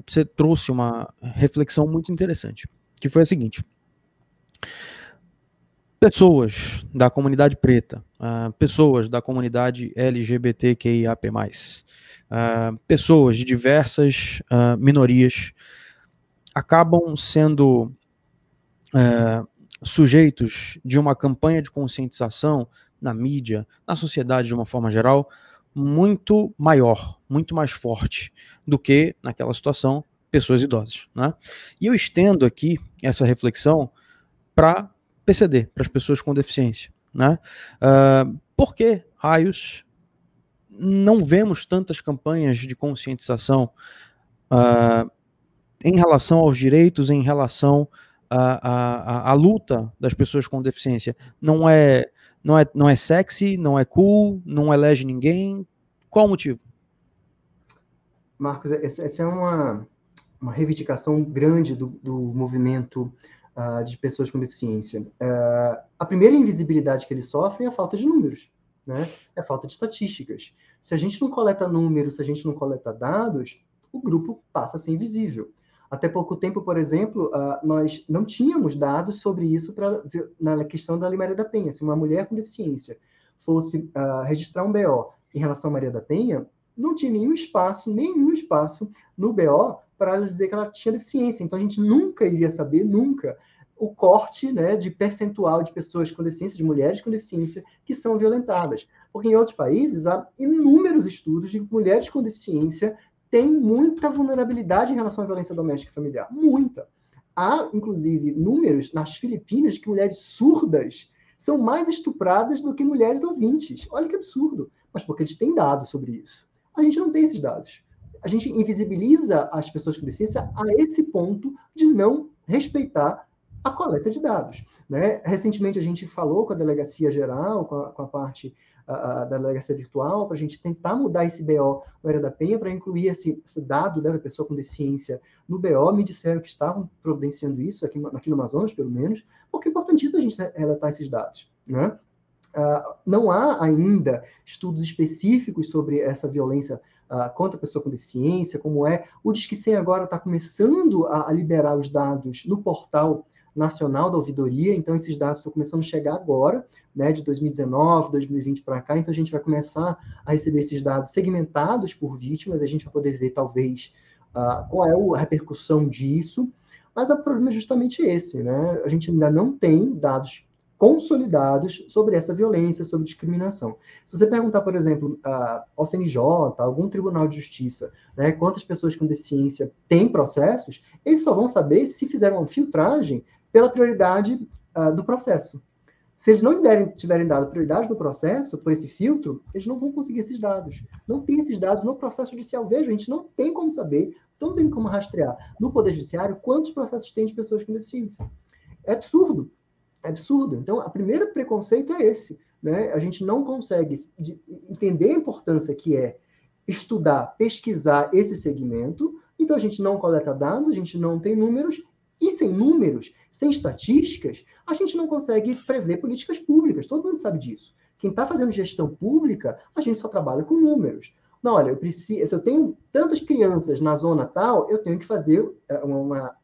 A: você trouxe uma reflexão muito interessante, que foi a seguinte: pessoas da comunidade preta, pessoas da comunidade LGBTQIAP+, pessoas de diversas minorias acabam sendo sujeitos de uma campanha de conscientização na mídia, na sociedade de uma forma geral, muito maior, muito mais forte do que, naquela situação, pessoas idosas, né? E eu estendo aqui essa reflexão para PCD, para as pessoas com deficiência, né? Por que raios não vemos tantas campanhas de conscientização em relação aos direitos, em relação à luta das pessoas com deficiência? Não é sexy, não é cool, não elege ninguém? Qual o motivo?
C: Marcos, essa é uma reivindicação grande do movimento de pessoas com deficiência. A primeira invisibilidade que eles sofrem é a falta de números, né? É a falta de estatísticas. Se a gente não coleta números, se a gente não coleta dados, o grupo passa a ser invisível. Até pouco tempo, por exemplo, nós não tínhamos dados sobre isso na questão da Lei Maria da Penha. Se uma mulher com deficiência fosse registrar um BO em relação à Maria da Penha, não tinha nenhum espaço no BO para ela dizer que ela tinha deficiência. Então, a gente nunca iria saber, o corte, né, de percentual de pessoas com deficiência, de mulheres com deficiência, que são violentadas. Porque em outros países, há inúmeros estudos de que mulheres com deficiência têm muita vulnerabilidade em relação à violência doméstica e familiar. Muita. Há, inclusive, números nas Filipinas de que mulheres surdas são mais estupradas do que mulheres ouvintes. Olha que absurdo. Mas porque eles têm dados sobre isso. A gente não tem esses dados. A gente invisibiliza as pessoas com deficiência a esse ponto de não respeitar a coleta de dados, né? Recentemente a gente falou com a Delegacia Geral, com a parte da Delegacia Virtual, para a gente tentar mudar esse BO na Maria da Penha, para incluir esse dado da pessoa com deficiência no BO. Me disseram que estavam providenciando isso aqui no Amazonas, pelo menos, porque é importante a gente relatar esses dados, né? Não há ainda estudos específicos sobre essa violência contra a pessoa com deficiência, como é. O Disque 100 agora está começando a liberar os dados no portal nacional da ouvidoria, então esses dados estão começando a chegar agora, né, de 2019, 2020 para cá, então a gente vai começar a receber esses dados segmentados por vítimas, a gente vai poder ver, talvez, qual é a repercussão disso, mas o problema é justamente esse, né? A gente ainda não tem dados consolidados sobre essa violência, sobre discriminação. Se você perguntar, por exemplo, ao CNJ, algum tribunal de justiça, né, quantas pessoas com deficiência têm processos, eles só vão saber se fizeram uma filtragem pela prioridade do processo. Se eles não tiverem dado prioridade do processo, por esse filtro, eles não vão conseguir esses dados. Não tem esses dados no processo judicial. Veja, a gente não tem como saber, não tem como rastrear no Poder Judiciário quantos processos tem de pessoas com deficiência. É absurdo. É absurdo. Então, o primeiro preconceito é esse, né? A gente não consegue entender a importância que é estudar, pesquisar esse segmento, então a gente não coleta dados, a gente não tem números, e sem números, sem estatísticas, a gente não consegue prever políticas públicas. Todo mundo sabe disso. Quem está fazendo gestão pública, a gente só trabalha com números. Não, olha, se eu tenho tantas crianças na zona tal, eu tenho que fazer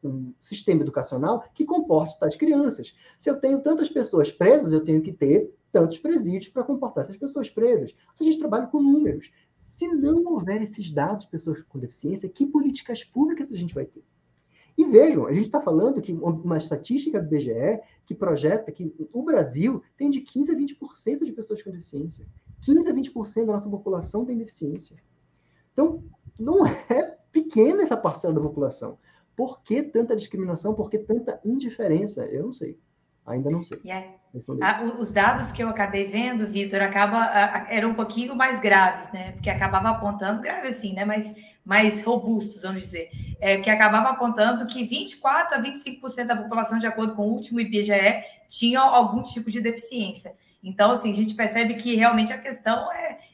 C: um sistema educacional que comporte tais crianças. Se eu tenho tantas pessoas presas, eu tenho que ter tantos presídios para comportar essas pessoas presas. A gente trabalha com números. Se não houver esses dados de pessoas com deficiência, que políticas públicas a gente vai ter? E vejam, a gente está falando que uma estatística do IBGE que projeta que o Brasil tem de 15% a 20% de pessoas com deficiência. 15% a 20% da nossa população tem deficiência. Então, não é pequena essa parcela da população. Por que tanta discriminação? Por que tanta indiferença? Eu não sei. Ainda não sei.
B: Os dados que eu acabei vendo, Vitor, eram um pouquinho mais graves, né? Porque acabava apontando, grave assim, né? Mas mais robustos, vamos dizer. Que acabava apontando que 24% a 25% da população, de acordo com o último IBGE, tinham algum tipo de deficiência. Então, assim, a gente percebe que realmente a questão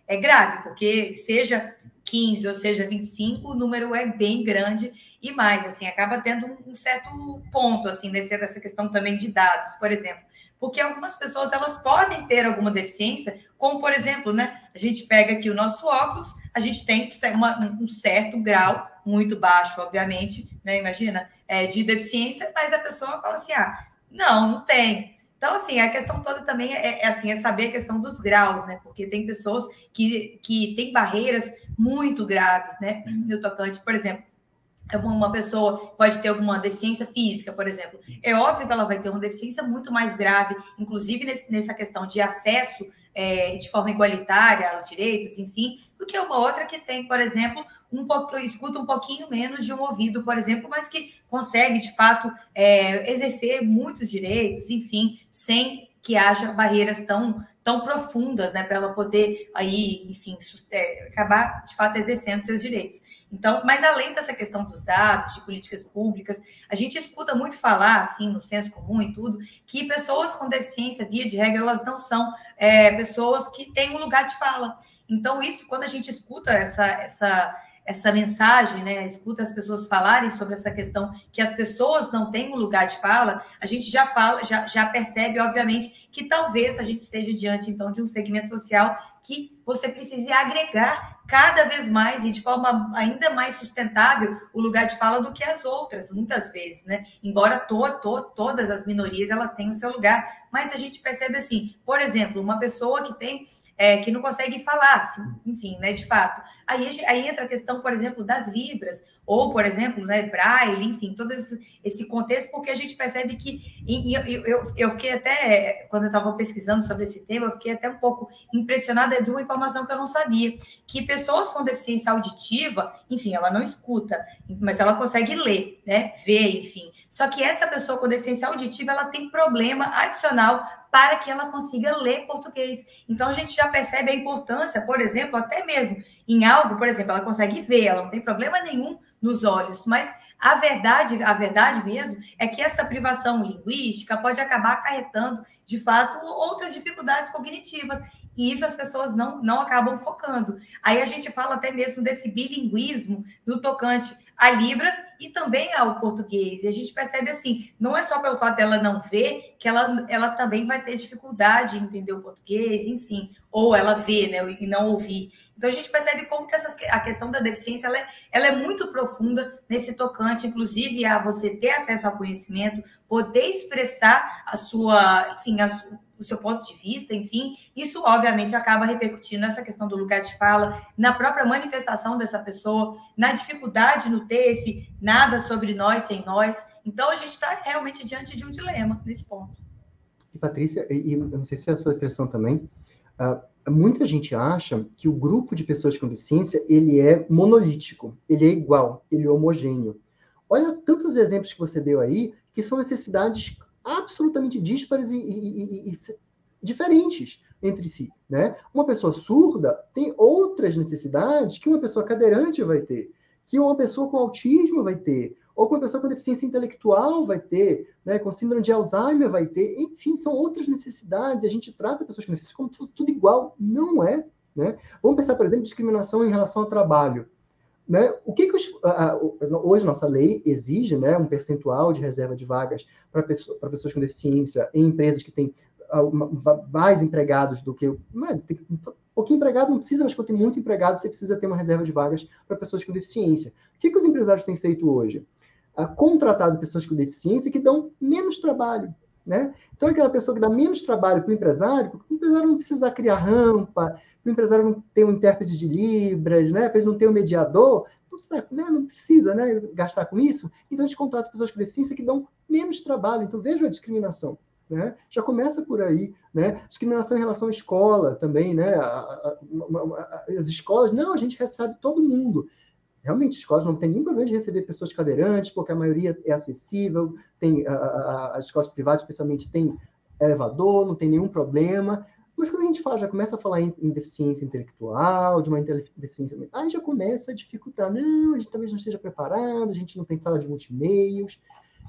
B: é grave, porque seja 15 ou seja 25, o número é bem grande e mais, assim, acaba tendo um certo ponto, assim, nessa questão também de dados, por exemplo. Porque algumas pessoas, elas podem ter alguma deficiência, como, por exemplo, né, a gente pega aqui o nosso óculos, a gente tem um certo grau, muito baixo, obviamente, né, imagina, de deficiência, mas a pessoa fala assim, não tem. Então, assim, a questão toda também é saber a questão dos graus, né? Porque tem pessoas que têm barreiras muito graves, né? No tocante, por exemplo, uma pessoa pode ter alguma deficiência física, por exemplo. É óbvio que ela vai ter uma deficiência muito mais grave, inclusive nessa questão de acesso de forma igualitária aos direitos, enfim, do que uma outra que tem, por exemplo, escuta um pouquinho menos de um ouvido, por exemplo, mas que consegue, de fato, exercer muitos direitos, enfim, sem que haja barreiras tão profundas, né, para ela poder aí, enfim, acabar, de fato, exercendo seus direitos. Então, mas além dessa questão dos dados, de políticas públicas, a gente escuta muito falar, assim, no senso comum e tudo, que pessoas com deficiência, via de regra, elas não são pessoas que têm um lugar de fala. Então, isso, quando a gente escuta essa mensagem, né, escuta as pessoas falarem sobre essa questão que as pessoas não têm um lugar de fala, a gente já percebe, obviamente, que talvez a gente esteja diante, então, de um segmento social que você precise agregar cada vez mais e de forma ainda mais sustentável o lugar de fala do que as outras, muitas vezes, né? Embora todas as minorias, elas tenham o seu lugar, mas a gente percebe assim, por exemplo, uma pessoa que não consegue falar, assim, enfim, né, de fato. Aí entra a questão, por exemplo, das libras, ou, por exemplo, né, braille, enfim, todo esse contexto, porque a gente percebe que, eu fiquei até, quando eu estava pesquisando sobre esse tema, eu fiquei até um pouco impressionada de uma informação que eu não sabia, que pessoas com deficiência auditiva, enfim, ela não escuta, mas ela consegue ler, né, ver, enfim. Só que essa pessoa com deficiência auditiva, ela tem problema adicional para que ela consiga ler português. Então, a gente já percebe a importância, por exemplo, até mesmo em algo, por exemplo, ela consegue ver, ela não tem problema nenhum nos olhos, mas a verdade mesmo é que essa privação linguística pode acabar acarretando, de fato, outras dificuldades cognitivas. E isso as pessoas não acabam focando. Aí a gente fala até mesmo desse bilinguismo no tocante a Libras e também ao português. E a gente percebe assim, não é só pelo fato dela não ver, que ela também vai ter dificuldade em entender o português, enfim, ou ela vê, né, e não ouvir. Então a gente percebe como que a questão da deficiência ela é muito profunda nesse tocante, inclusive a você ter acesso ao conhecimento, poder expressar o seu ponto de vista, enfim, isso obviamente acaba repercutindo nessa questão do lugar de fala, na própria manifestação dessa pessoa, na dificuldade no ter esse nada sobre nós sem nós. Então a gente está realmente diante de um dilema nesse ponto.
C: E Patrícia, eu não sei se é a sua impressão também, muita gente acha que o grupo de pessoas com deficiência ele é monolítico, ele é igual, ele é homogêneo. Olha tantos exemplos que você deu aí, que são necessidades absolutamente díspares e diferentes entre si, né? Uma pessoa surda tem outras necessidades que uma pessoa cadeirante vai ter, que uma pessoa com autismo vai ter, ou que uma pessoa com deficiência intelectual vai ter, né? Com síndrome de Alzheimer vai ter, enfim, são outras necessidades. A gente trata pessoas com deficiência como se fosse tudo igual, não é, né? Vamos pensar, por exemplo, discriminação em relação ao trabalho. Né? O que hoje nossa lei exige, né, um percentual de reserva de vagas para pessoas com deficiência em empresas que têm mais empregados do que... Porque empregado não precisa, mas quando tem muito empregado, você precisa ter uma reserva de vagas para pessoas com deficiência. O que os empresários têm feito hoje? Contratado pessoas com deficiência que dão menos trabalho, né? Então, aquela pessoa que dá menos trabalho para o empresário não precisa criar rampa, para o empresário não ter um intérprete de Libras, né? Para ele não ter um mediador, não precisa, né, gastar com isso. Então, a gente contrata pessoas com deficiência que dão menos trabalho. Então, veja a discriminação. Né? Já começa por aí, né? Discriminação em relação à escola também, né? As escolas, não, a gente recebe todo mundo. Realmente, escolas não tem nenhum problema de receber pessoas cadeirantes, porque a maioria é acessível, tem as escolas privadas, especialmente, tem elevador, não tem nenhum problema. Mas quando a gente já começa a falar em deficiência intelectual, de uma deficiência mental, aí já começa a dificultar. Não, a gente talvez não esteja preparado, a gente não tem sala de multimeios.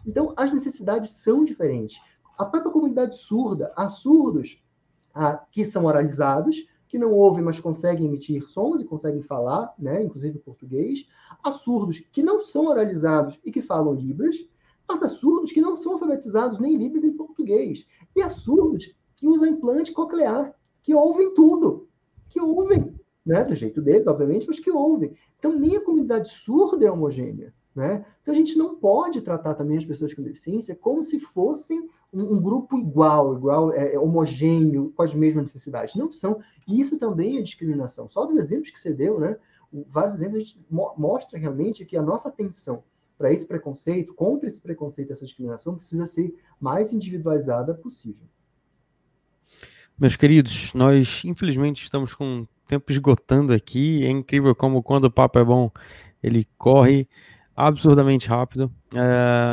C: Então, as necessidades são diferentes. A própria comunidade surda, há surdos que são oralizados, que não ouvem, mas conseguem emitir sons e conseguem falar, né, inclusive português. Há surdos que não são oralizados e que falam Libras, mas há surdos que não são alfabetizados nem Libras em português. E há surdos que usam implante coclear, que ouvem tudo, que ouvem, né, do jeito deles, obviamente, mas que ouvem. Então, nem a comunidade surda é homogênea. Né? Então, a gente não pode tratar também as pessoas com deficiência como se fossem um grupo igual, homogêneo, com as mesmas necessidades. Não são. E isso também é discriminação. Só dos exemplos que você deu, né? Vários exemplos, a gente mostra realmente que a nossa atenção para esse preconceito, contra esse preconceito, essa discriminação, precisa ser mais individualizada possível.
A: Meus queridos, nós infelizmente estamos com o tempo esgotando aqui. É incrível como quando o papo é bom, ele corre absurdamente rápido.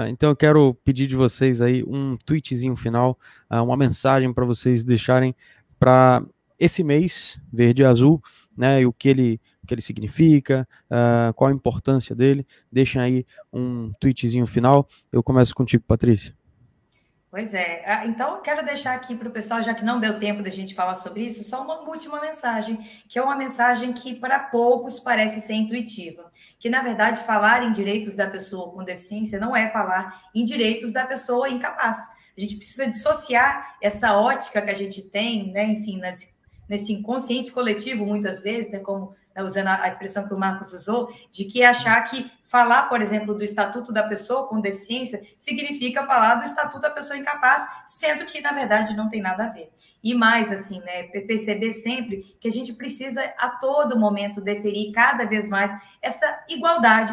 A: Então eu quero pedir de vocês aí um tweetzinho final, uma mensagem para vocês deixarem para esse mês verde e azul, né, e o que ele significa, qual a importância dele. Deixem aí um tweetzinho final. Eu começo contigo, Patrícia.
B: Pois é. Então, eu quero deixar aqui para o pessoal, já que não deu tempo da gente falar sobre isso, só uma última mensagem, que é uma mensagem que para poucos parece ser intuitiva. Que, na verdade, falar em direitos da pessoa com deficiência não é falar em direitos da pessoa incapaz. A gente precisa dissociar essa ótica que a gente tem, né, enfim, nesse inconsciente coletivo, muitas vezes, né, como usando a expressão que o Marcos usou, de que achar que falar, por exemplo, do Estatuto da Pessoa com Deficiência significa falar do Estatuto da Pessoa Incapaz, sendo que, na verdade, não tem nada a ver. E mais, assim, né, perceber sempre que a gente precisa, a todo momento, deferir cada vez mais essa igualdade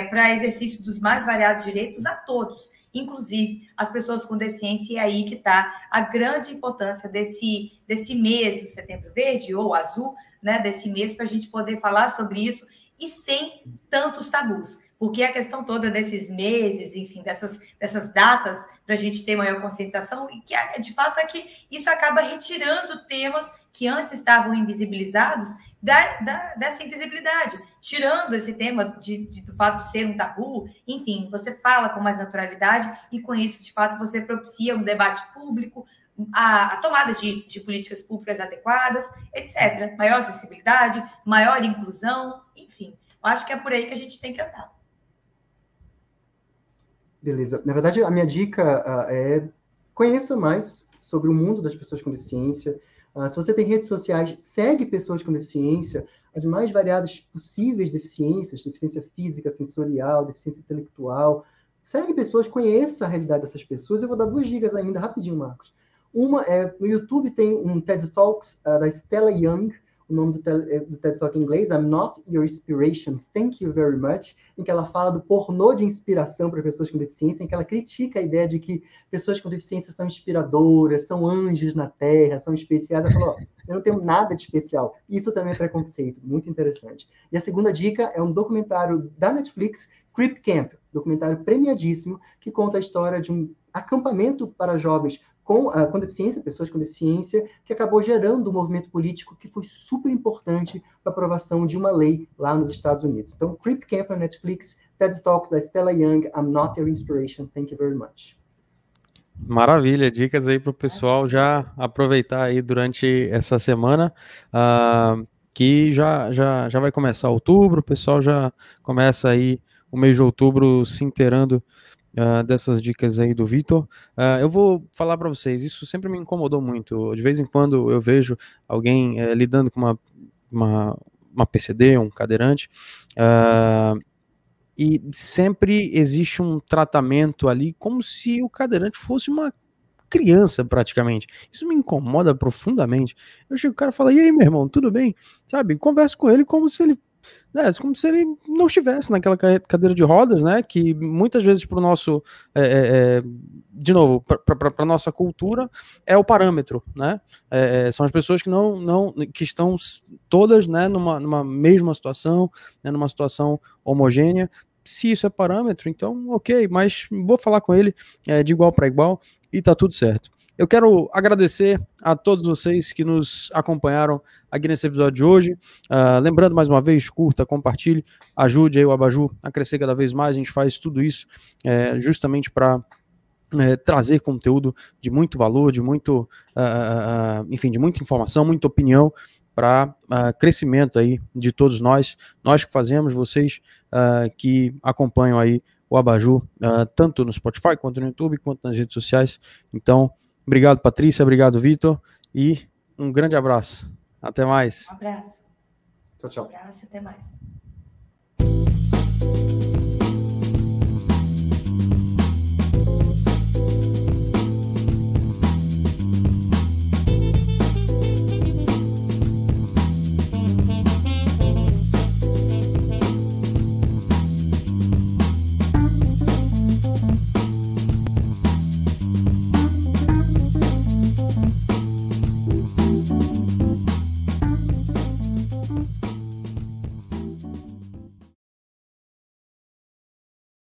B: para exercício dos mais variados direitos a todos, inclusive as pessoas com deficiência, e aí que está a grande importância desse mês, o Setembro Verde ou Azul, né, desse mês, para a gente poder falar sobre isso e sem tantos tabus, porque a questão toda desses meses, enfim, dessas datas, para a gente ter maior conscientização, e que de fato é que isso acaba retirando temas que antes estavam invisibilizados dessa invisibilidade, tirando esse tema do fato de ser um tabu, enfim, você fala com mais naturalidade e com isso, de fato, você propicia um debate público, a tomada de políticas públicas adequadas, etc. Maior acessibilidade, maior inclusão, enfim. Eu acho que é por aí que a gente tem que andar.
C: Beleza. Na verdade, a minha dica é conheça mais sobre o mundo das pessoas com deficiência. Se você tem redes sociais, segue pessoas com deficiência, as mais variadas possíveis deficiências, deficiência física, sensorial, deficiência intelectual. Segue pessoas, conheça a realidade dessas pessoas. Eu vou dar 2 dicas ainda, rapidinho, Marcos. Uma é, no YouTube tem um TED Talks da Stella Young, o nome do TED Talk em inglês, I'm Not Your Inspiration, Thank You Very Much, em que ela fala do pornô de inspiração para pessoas com deficiência, em que ela critica a ideia de que pessoas com deficiência são inspiradoras, são anjos na Terra, são especiais. Ela falou, eu não tenho nada de especial. Isso também é preconceito, muito interessante. E a segunda dica é um documentário da Netflix, Crip Camp, documentário premiadíssimo, que conta a história de um acampamento para jovens com deficiência, pessoas com deficiência, que acabou gerando um movimento político que foi super importante para a aprovação de uma lei lá nos Estados Unidos. Então, Crip Camp na Netflix, TED Talks da Stella Young, I'm Not Your Inspiration, thank you very much.
A: Maravilha, dicas aí para o pessoal já aproveitar aí durante essa semana, que já vai começar outubro, o pessoal já começa aí o mês de outubro se inteirando dessas dicas aí do Vitor. Eu vou falar para vocês, isso sempre me incomodou muito. De vez em quando eu vejo alguém lidando com uma PCD, um cadeirante, e sempre existe um tratamento ali como se o cadeirante fosse uma criança praticamente. Isso me incomoda profundamente. Eu chego, o cara fala, e aí, meu irmão, tudo bem? Sabe, converso com ele como se ele não estivesse naquela cadeira de rodas, né, que muitas vezes para o nosso, de novo, para nossa cultura, é o parâmetro, né, são as pessoas que estão todas, né, numa mesma situação, né, numa situação homogênea. Se isso é parâmetro, então ok, mas vou falar com ele de igual para igual e tá tudo certo. Eu quero agradecer a todos vocês que nos acompanharam aqui nesse episódio de hoje. Lembrando mais uma vez, curta, compartilhe, ajude aí o Abajur a crescer cada vez mais. A gente faz tudo isso justamente para trazer conteúdo de muito valor, de muito, enfim, de muita informação, muita opinião para crescimento aí de todos nós que fazemos, vocês que acompanham aí o Abajur, tanto no Spotify, quanto no YouTube, quanto nas redes sociais. Então, obrigado, Patrícia, obrigado, Vitor, e um grande abraço. Até mais.
B: Um abraço.
C: Tchau, tchau.
B: Um abraço, até mais.